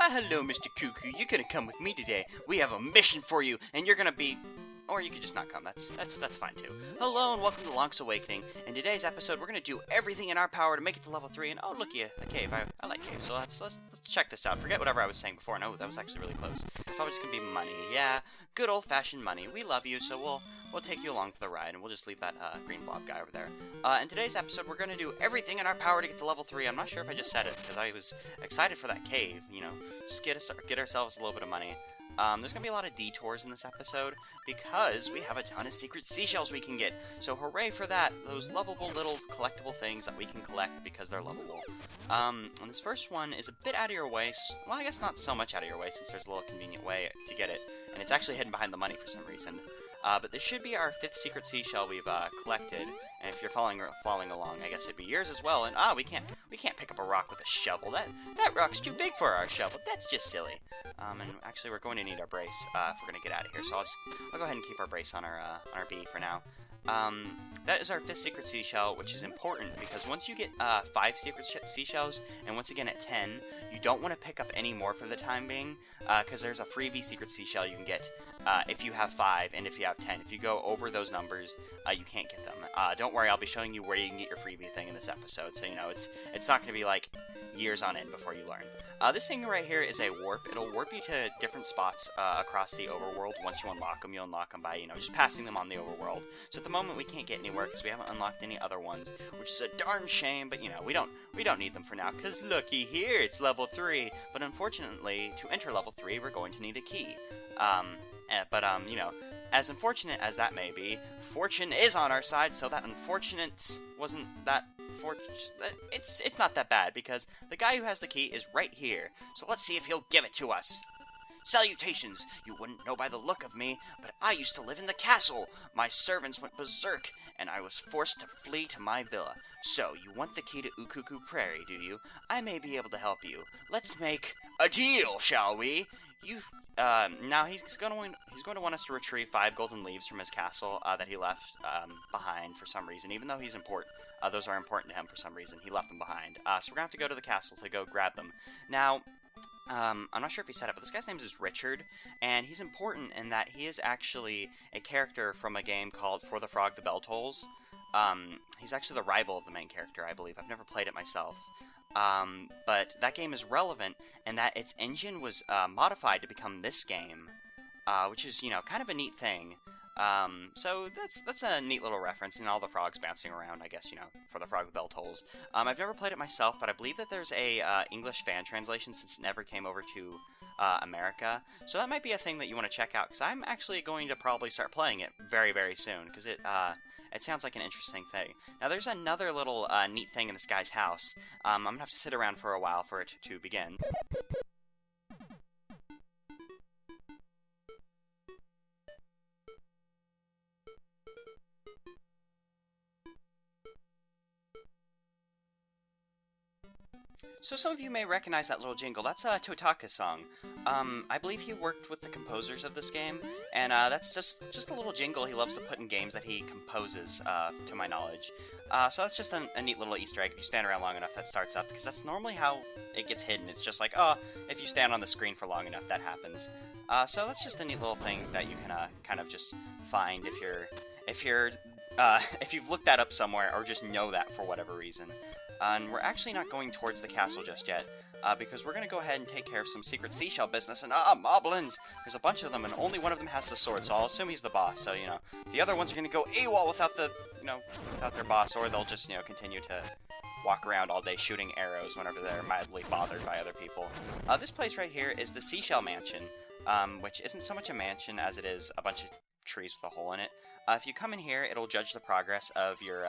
Why, hello, Mr. Cuckoo. You're gonna come with me today. We have a mission for you, and you're gonna be... Or you could just not come. That's fine, too. Hello, and welcome to Lonk's Awakening. In today's episode, we're gonna do everything in our power to make it to level 3, and oh, looky, a cave. I like caves, so let's check this out. Forget whatever I was saying before. No, that was actually really close. Probably just gonna be money. Yeah, good old-fashioned money. We love you, so we'll take you along for the ride, and we'll just leave that green blob guy over there. In today's episode, we're gonna do everything in our power to get to level 3. I'm not sure if I just said it, because I was excited for that cave, you know. Just get ourselves a little bit of money. There's going to be a lot of detours in this episode, because we have a ton of secret seashells we can get. So hooray for that, those lovable little collectible things that we can collect because they're lovable. And this first one is a bit out of your way. Well, I guess not so much out of your way, since there's a little convenient way to get it. And it's actually hidden behind the money for some reason. But this should be our 5th secret seashell we've collected. And if you're following along, I guess it'd be yours as well. And we can't pick up a rock with a shovel. That rock's too big for our shovel. That's just silly. And actually, we're going to need our brace if we're going to get out of here. So I'll go ahead and keep our brace on our B for now. That is our 5th secret seashell, which is important because once you get 5 secret seashells, and once again at 10, you don't want to pick up any more for the time being, because there's a freebie secret seashell you can get if you have 5 and if you have 10. If you go over those numbers, you can't get them. Don't worry, I'll be showing you where you can get your freebie thing in this episode, so you know it's not going to be like years on end before you learn. This thing right here is a warp. It'll warp you to different spots across the overworld. Once you unlock them, you'll unlock them by, you know, just passing them on the overworld. So at the moment, we can't get anywhere because we haven't unlocked any other ones, which is a darn shame, but, you know, we don't need them for now, because looky here, it's level 3. But unfortunately, to enter level 3, we're going to need a key. You know, as unfortunate as that may be, fortune is on our side, so that unfortunate wasn't that it's not that bad, because the guy who has the key is right here. So let's see if he'll give it to us. Salutations! You wouldn't know by the look of me, but I used to live in the castle. My servants went berserk, and I was forced to flee to my villa. So, you want the key to Ukuku Prairie, do you? I may be able to help you. Let's make a deal, shall we? Now he's going to want us to retrieve 5 golden leaves from his castle that he left behind for some reason, even though he's important. Those are important to him for some reason. He left them behind. So we're going to have to go to the castle to go grab them. Now, I'm not sure if he said it, but this guy's name is Richard, and he's important in that he is actually a character from a game called For the Frog the Bell Tolls. He's actually the rival of the main character, I believe. I've never played it myself. But that game is relevant in that its engine was modified to become this game, which is, you know, kind of a neat thing. So that's a neat little reference, and all the frogs bouncing around, I guess, you know, For the Frog the Bell Tolls. I've never played it myself, but I believe that there's a English fan translation since it never came over to America. So that might be a thing that you want to check out, because I'm actually going to probably start playing it very, very soon, because it sounds like an interesting thing. Now, there's another little neat thing in this guy's house. I'm going to have to sit around for a while for it to begin. So some of you may recognize that little jingle. That's Totaka's song. I believe he worked with the composers of this game, and that's just a little jingle he loves to put in games that he composes, to my knowledge. So that's just a neat little Easter egg. If you stand around long enough, that starts up, because that's normally how it gets hidden. It's just like, oh, if you stand on the screen for long enough, that happens. So that's just a neat little thing that you can kind of just find if you've looked that up somewhere, or just know that for whatever reason. And we're actually not going towards the castle just yet, because we're going to go ahead and take care of some secret seashell business. And moblins! There's a bunch of them, and only one of them has the sword, so I'll assume he's the boss. So, you know, the other ones are going to go AWOL without their boss, or they'll just, you know, continue to walk around all day shooting arrows whenever they're mildly bothered by other people. This place right here is the Seashell Mansion, which isn't so much a mansion as it is a bunch of trees with a hole in it. If you come in here, it'll judge the progress of your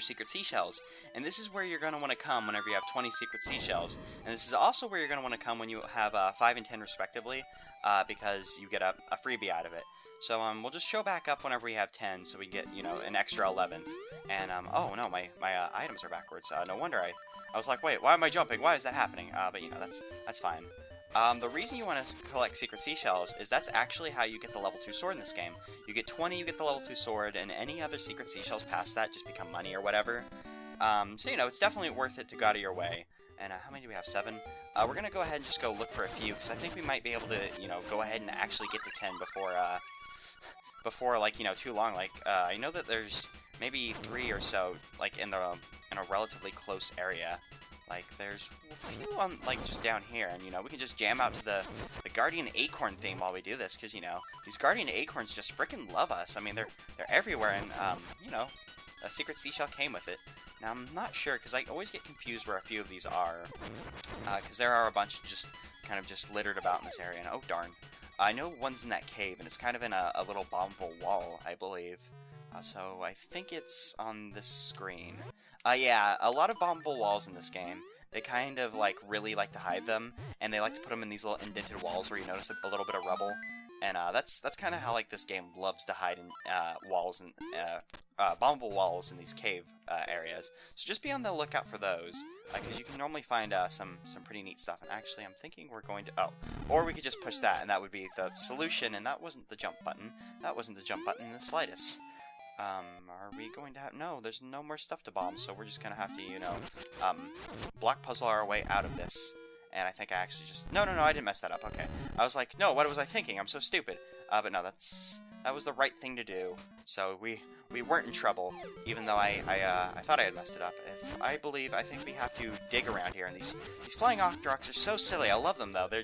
secret seashells, and this is where you're going to want to come whenever you have 20 secret seashells, and this is also where you're going to want to come when you have 5 and 10 respectively, because you get a freebie out of it. So we'll just show back up whenever we have 10, so we get, you know, an extra 11th, and oh no, my items are backwards. No wonder I was like, wait, why am I jumping? Why is that happening? But you know, that's fine. The reason you want to collect secret seashells is that's actually how you get the level 2 sword in this game. You get 20, you get the level 2 sword, and any other secret seashells past that just become money or whatever. So, you know, it's definitely worth it to go out of your way. And how many do we have? 7? we're gonna go ahead and just go look for a few, because I think we might be able to, you know, go ahead and actually get to 10 before like, you know, too long. Like, I know that there's maybe 3 or so, like, in a relatively close area. Like, there's a few on, like, just down here, and, you know, we can just jam out to the Guardian Acorn theme while we do this, because, you know, these Guardian Acorns just freaking love us. I mean, they're everywhere, and, you know, a secret seashell came with it. Now, I'm not sure, because I always get confused where a few of these are, because there are a bunch just kind of just littered about in this area, and oh, darn. I know one's in that cave, and it's kind of in a little bombable wall, I believe. So I think it's on this screen. Yeah, a lot of bombable walls in this game. They kind of, like, really like to hide them, and they like to put them in these little indented walls where you notice a little bit of rubble. And that's kind of how, like, this game loves to hide in walls and bombable walls in these cave areas. So just be on the lookout for those, because you can normally find some pretty neat stuff. And actually, I'm thinking we're going to... Oh, or we could just push that, and that would be the solution, and that wasn't the jump button. That wasn't the jump button in the slightest. Are we going to have... No, there's no more stuff to bomb, so we're just going to have to, you know, block puzzle our way out of this. And I think I actually just... No, I didn't mess that up. Okay. I was like, no, what was I thinking? I'm so stupid. But no, that was the right thing to do. So we weren't in trouble, even though I thought I had messed it up. I think we have to dig around here. And these flying Octoroks are so silly. I love them, though. They're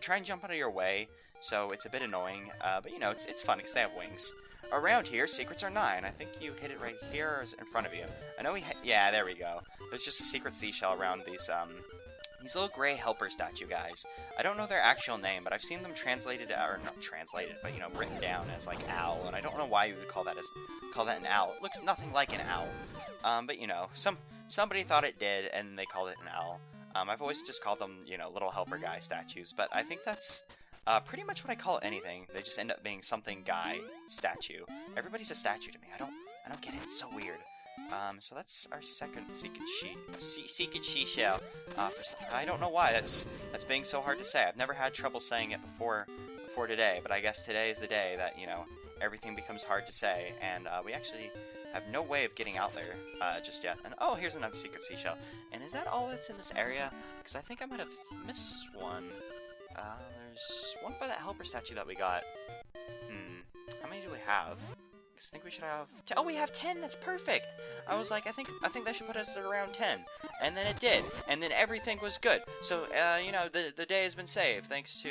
trying to jump out of your way, so it's a bit annoying. But, you know, it's fun because they have wings. Around here, secrets are 9. I think you hit it right here, or is it in front of you? I know yeah, there we go. There's just a secret seashell around these little gray helper statue guys. I don't know their actual name, but I've seen them translated, or not translated, but, you know, written down as, like, owl, and I don't know why you would call that an owl. It looks nothing like an owl. But, you know, somebody thought it did, and they called it an owl. I've always just called them, you know, little helper guy statues, but I think that's pretty much what I call anything. They just end up being something guy statue. Everybody's a statue to me. I don't get it. It's so weird. So that's our second secret seashell. I don't know why that's being so hard to say. I've never had trouble saying it before today, but I guess today is the day that, you know, everything becomes hard to say, and we actually have no way of getting out there just yet. And oh, here's another secret seashell. And is that all that's in this area? Because I think I might have missed one. There's one by that helper statue that we got. How many do we have? I think we should have... Oh, we have 10! That's perfect! I was like, I think that should put us at around 10. And then it did. And then everything was good. So, you know, the day has been saved, thanks to,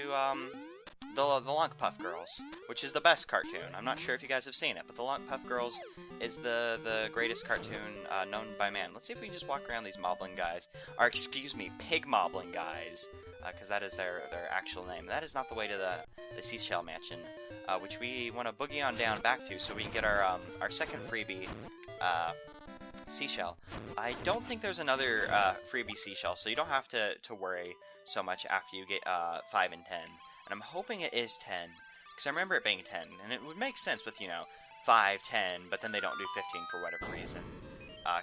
the Lonk Puff Girls, which is the best cartoon. I'm not sure if you guys have seen it, but the Lonk Puff Girls is the greatest cartoon known by man. Let's see if we can just walk around these moblin guys. Or, excuse me, pig moblin guys. Because that is their actual name. That is not the way to the Seashell Mansion, which we want to boogie on down back to so we can get our second freebie seashell. I don't think there's another freebie seashell, so you don't have to worry so much after you get 5 and 10. And I'm hoping it is 10, because I remember it being 10, and it would make sense with, you know, 5, 10, but then they don't do 15 for whatever reason.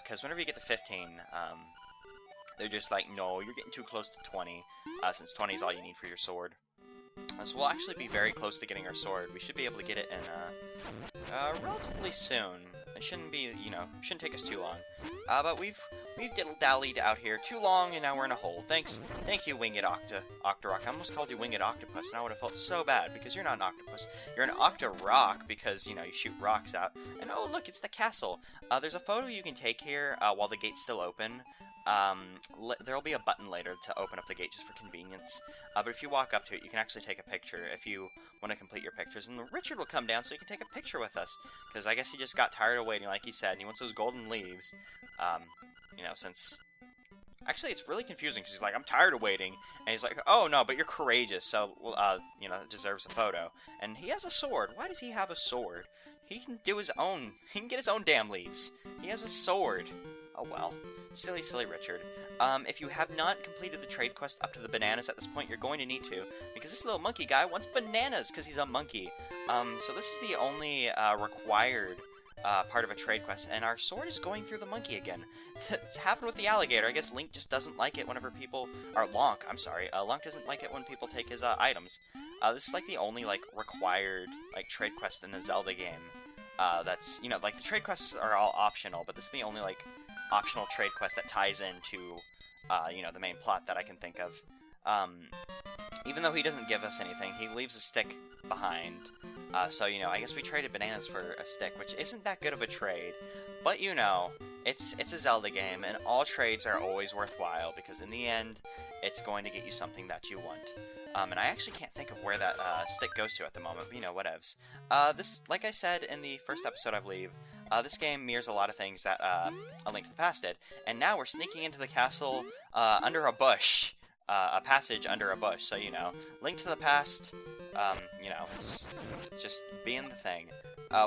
Because whenever you get to 15, they're just like, no, you're getting too close to 20, since 20 is all you need for your sword. So we'll actually be very close to getting our sword. We should be able to get it in relatively soon. It shouldn't be, you know, shouldn't take us too long. But we've diddle-dallied out here too long, and now we're in a hole. Thank you, Winged Octorok. I almost called you Winged Octopus, and I would have felt so bad, because you're not an octopus. You're an Octorok, because, you know, you shoot rocks out. And oh, look, it's the castle. There's a photo you can take here while the gate's still open. There'll be a button later to open up the gate just for convenience. But if you walk up to it, you can actually take a picture if you want to complete your pictures. And Richard will come down so you can take a picture with us. Because I guess he just got tired of waiting, like he said, and he wants those golden leaves. You know, since... Actually, it's really confusing, because he's like, I'm tired of waiting. And he's like, oh, no, but you're courageous, so, you know, it deserves a photo. And he has a sword. Why does he have a sword? He can do his own... He can get his own damn leaves. He has a sword. Oh, well. Silly, silly Richard. If you have not completed the trade quest up to the bananas at this point, you're going to need to, because this little monkey guy wants bananas because he's a monkey. So this is the only required part of a trade quest, and our sword is going through the monkey again. It's happened with the alligator. I guess Link just doesn't like it whenever people... Or Lonk, I'm sorry. Lonk doesn't like it when people take his items. This is like the only, like, required, like, trade quest in the Zelda game. That's, you know, like, the trade quests are all optional, but this is the only, like, optional trade quest that ties into, you know, the main plot that I can think of. Even though he doesn't give us anything, he leaves a stick behind. So, you know, I guess we traded bananas for a stick, which isn't that good of a trade. But, you know, it's a Zelda game, and all trades are always worthwhile, because in the end, it's going to get you something that you want. And I actually can't think of where that stick goes to at the moment, but, you know, whatevs. This, like I said in the first episode, I believe, this game mirrors a lot of things that A Link to the Past did. And now we're sneaking into the castle under a bush. A passage under a bush, so, you know, Link to the Past, you know, it's just being the thing.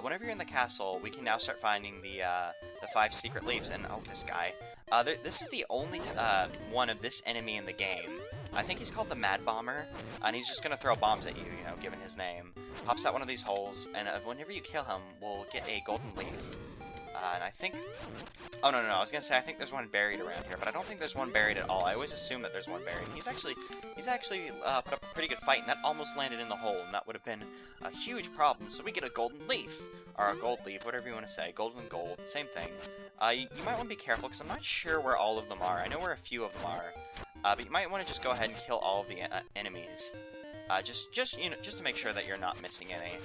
Whenever you're in the castle, we can now start finding the 5 secret leaves, and, oh, this guy. This is the only one of this enemy in the game. I think he's called the Mad Bomber, and he's just gonna throw bombs at you, you know, given his name. Pops out one of these holes, and whenever you kill him, we'll get a golden leaf. And I think... Oh, no, I was gonna say I think there's one buried around here, but I don't think there's one buried at all. I always assume that there's one buried. He's actually put up a pretty good fight, and that almost landed in the hole, and that would have been a huge problem. So we get a golden leaf, or a gold leaf, whatever you want to say. Gold and gold, same thing. You might want to be careful, because I'm not sure where all of them are. I know where a few of them are, but you might want to just go ahead and kill all of the enemies. Just you know, just to make sure that you're not missing any.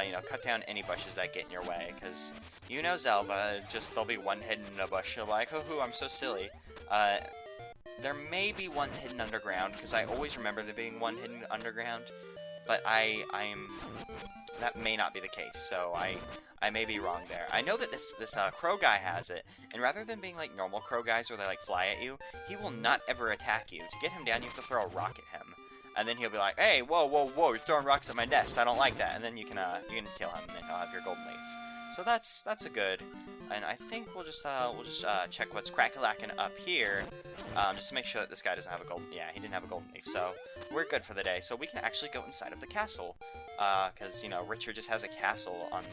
You know, cut down any bushes that get in your way, because you know Zelda, just there'll be one hidden in a bush. You're like, oh, I'm so silly. There may be one hidden underground, because I always remember there being one hidden underground, but that may not be the case. So I may be wrong there. I know that this crow guy has it, and rather than being like normal crow guys where they like fly at you, he will not ever attack you. To get him down, you have to throw a rock at him. And then he'll be like, hey, whoa, you're throwing rocks at my nest, I don't like that. And then you can kill him, and then he'll have your golden leaf. So that's a good. And I think we'll just check what's crack-a-lackin' up here, just to make sure that this guy doesn't have a golden. Yeah, he didn't have a golden leaf, so we're good for the day. So we can actually go inside of the castle, because you know Richard just has a castle on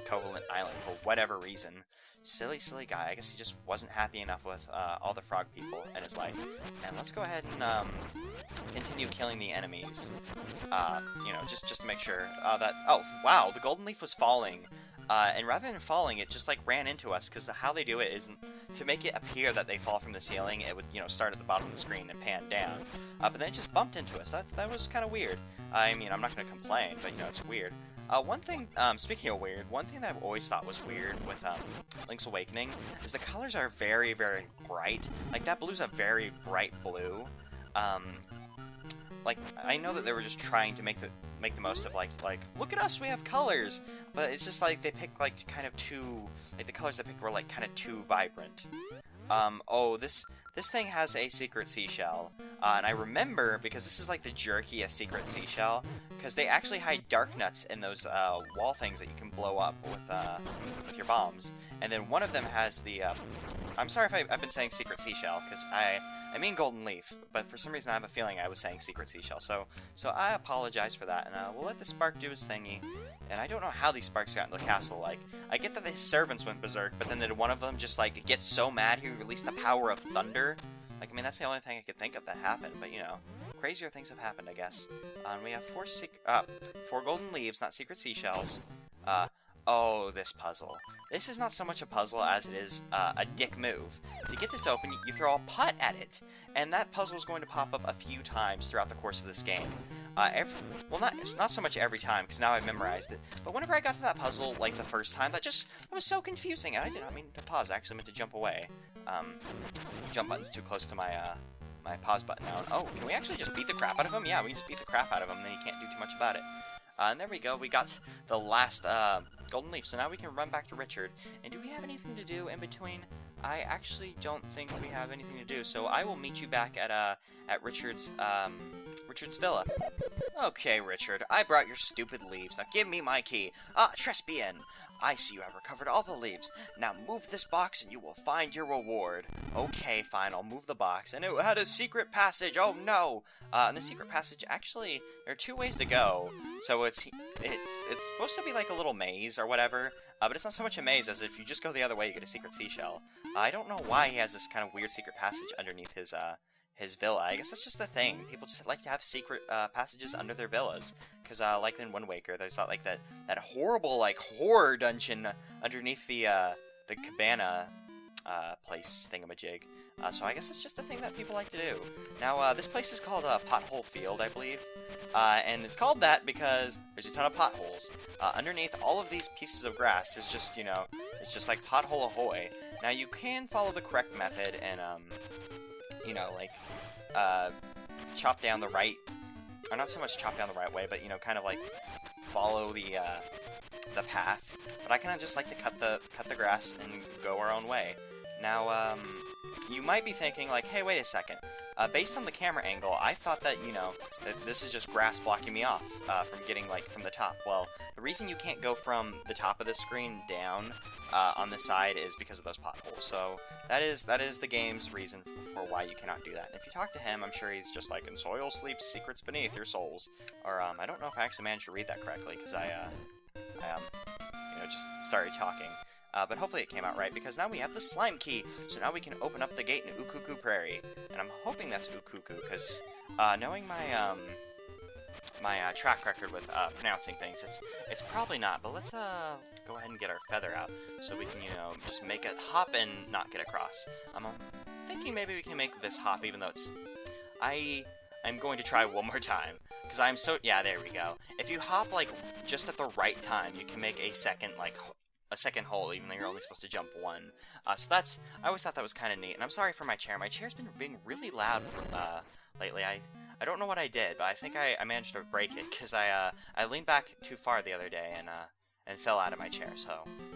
Covalent Island for whatever reason. Silly guy. I guess he just wasn't happy enough with all the frog people in his life. And let's go ahead and continue killing the enemies. You know, just to make sure that. Oh wow, the golden leaf was falling. And rather than falling, it just like ran into us, because how they do it is to make it appear that they fall from the ceiling. It would, you know, start at the bottom of the screen and pan down, but then it just bumped into us. That was kind of weird. I mean, I'm not going to complain, but you know, it's weird. One thing, speaking of weird, one thing that I've always thought was weird with Link's Awakening is the colors are very, very bright. Like that blue's a very bright blue. Like I know that they were just trying to make the most of like look at us, we have colors, but it's just like they picked like kind of too, like the colors they picked were like kind of too vibrant. Oh, this thing has a secret seashell, and I remember because this is like the jerkiest secret seashell, because they actually hide dark nuts in those wall things that you can blow up with your bombs, and then one of them has the I'm sorry if I've been saying secret seashell, because I mean golden leaf, but for some reason I have a feeling I was saying secret seashell, so I apologize for that, and we'll let the spark do his thingy. And I don't know how these sparks got into the castle. Like, I get that the servants went berserk, but then did one of them just like get so mad he released the power of thunder? Like, I mean, that's the only thing I could think of that happened, but you know, crazier things have happened, I guess. And we have 4 golden leaves, not secret seashells. Oh, this puzzle. This is not so much a puzzle as it is a dick move. To get this open, you throw a putt at it, and that puzzle is going to pop up a few times throughout the course of this game. It's not so much every time, because now I've memorized it, but whenever I got to that puzzle, like, the first time, that was so confusing, and I did not mean to pause, I actually meant to jump away. Jump button's too close to my pause button now. Oh, can we actually just beat the crap out of him? Yeah, we can just beat the crap out of him, and then he can't do too much about it. And there we go, we got the last, golden leaf, so now we can run back to Richard. And do we have anything to do in between? I actually don't think we have anything to do, so I will meet you back at Richard's villa. Okay, Richard, I brought your stupid leaves. Now give me my key. Ah, Trespian! I see you have recovered all the leaves. Now move this box and you will find your reward. Okay, fine, I'll move the box. And it had a secret passage, oh no! And the secret passage, actually, there are 2 ways to go. So it's supposed to be like a little maze or whatever, but it's not so much a maze as if you just go the other way, you get a secret seashell. I don't know why he has this kind of weird secret passage underneath his villa. I guess that's just the thing. People just like to have secret passages under their villas. Because like in Wind Waker, there's not like that horrible like horror dungeon underneath the cabana place thingamajig. So I guess it's just a thing that people like to do. Now, this place is called Pothole Field, I believe. And it's called that because there's a ton of potholes. Underneath all of these pieces of grass is just, you know, it's just like pothole ahoy. Now, you can follow the correct method and, you know, like, chop down the right, or not so much chop down the right way, but, you know, kind of like follow the path. But I kind of just like to cut the grass and go our own way. Now, you might be thinking, like, hey, wait a second. Based on the camera angle, I thought that, you know, that this is just grass blocking me off from getting, like, from the top. Well, the reason you can't go from the top of the screen down on the side is because of those potholes. So that is the game's reason for why you cannot do that. And if you talk to him, I'm sure he's just like, "In soil sleeps secrets beneath your souls." Or, I don't know if I actually managed to read that correctly, because I you know, just started talking. But hopefully it came out right, because now we have the slime key, so now we can open up the gate in Ukuku Prairie. And I'm hoping that's Ukuku, because knowing my my track record with pronouncing things, it's probably not. But let's go ahead and get our feather out, so we can, you know, just make it hop and not get across. I'm thinking maybe we can make this hop, even though it's... I'm going to try one more time, because I'm so... Yeah, there we go. If you hop, like, just at the right time, you can make a second, like... a second hole, even though you're only supposed to jump one. So that's... I always thought that was kind of neat. And I'm sorry for my chair. My chair's been being really loud lately. I don't know what I did, but I think I managed to break it, because I leaned back too far the other day and fell out of my chair. So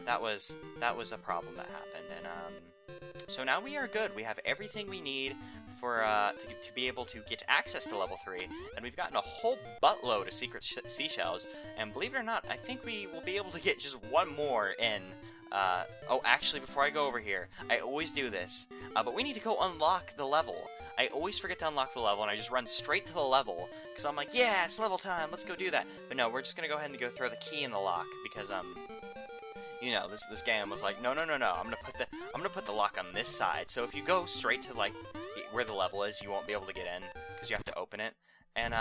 that was a problem that happened. And so now we are good. We have everything we need for to be able to get access to level 3, and we've gotten a whole buttload of secret seashells, and believe it or not, I think we will be able to get just one more in. Oh, actually, before I go over here, I always do this, but we need to go unlock the level. I always forget to unlock the level, and I just run straight to the level, because I'm like, yeah, it's level time, let's go do that. But no, we're just gonna go ahead and go throw the key in the lock, because, you know, this game was like, no, I'm gonna put the lock on this side, so if you go straight to, like, where the level is, you won't be able to get in, because you have to open it. And,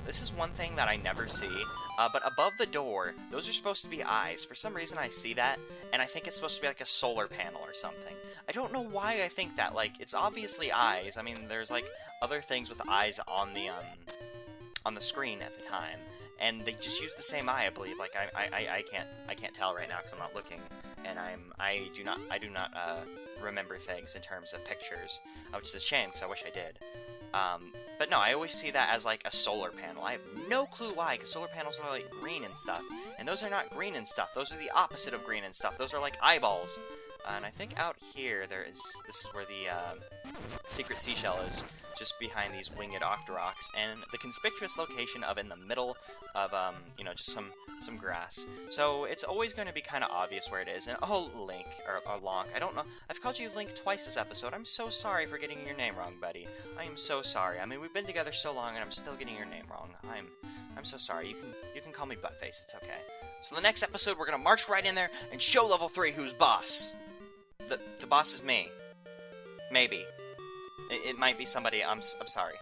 this is one thing that I never see, but above the door, those are supposed to be eyes. For some reason I see that, and I think it's supposed to be like a solar panel or something. I don't know why I think that, like, it's obviously eyes. I mean, there's, like, other things with eyes on the screen at the time, and they just use the same eye, I believe. Like, I can't tell right now because I'm not looking, and I do not remember things in terms of pictures, which is a shame because I wish I did. But no, I always see that as like a solar panel. I have no clue why, because solar panels are like green and stuff, and those are not green and stuff. Those are the opposite of green and stuff. Those are like eyeballs. And I think out here this is where the secret seashell is, just behind these winged octoroks, and the conspicuous location of in the middle of, you know, just some grass. So it's always going to be kind of obvious where it is. And oh, Link, or Lonk, I don't know. I've called you Link twice this episode. I'm so sorry for getting your name wrong, buddy. I am so sorry. I mean, we've been together so long, and I'm still getting your name wrong. I'm so sorry. You can call me Buttface. It's okay. So the next episode, we're gonna march right in there and show level 3 who's boss. The boss is me. Maybe. It might be somebody. I'm sorry.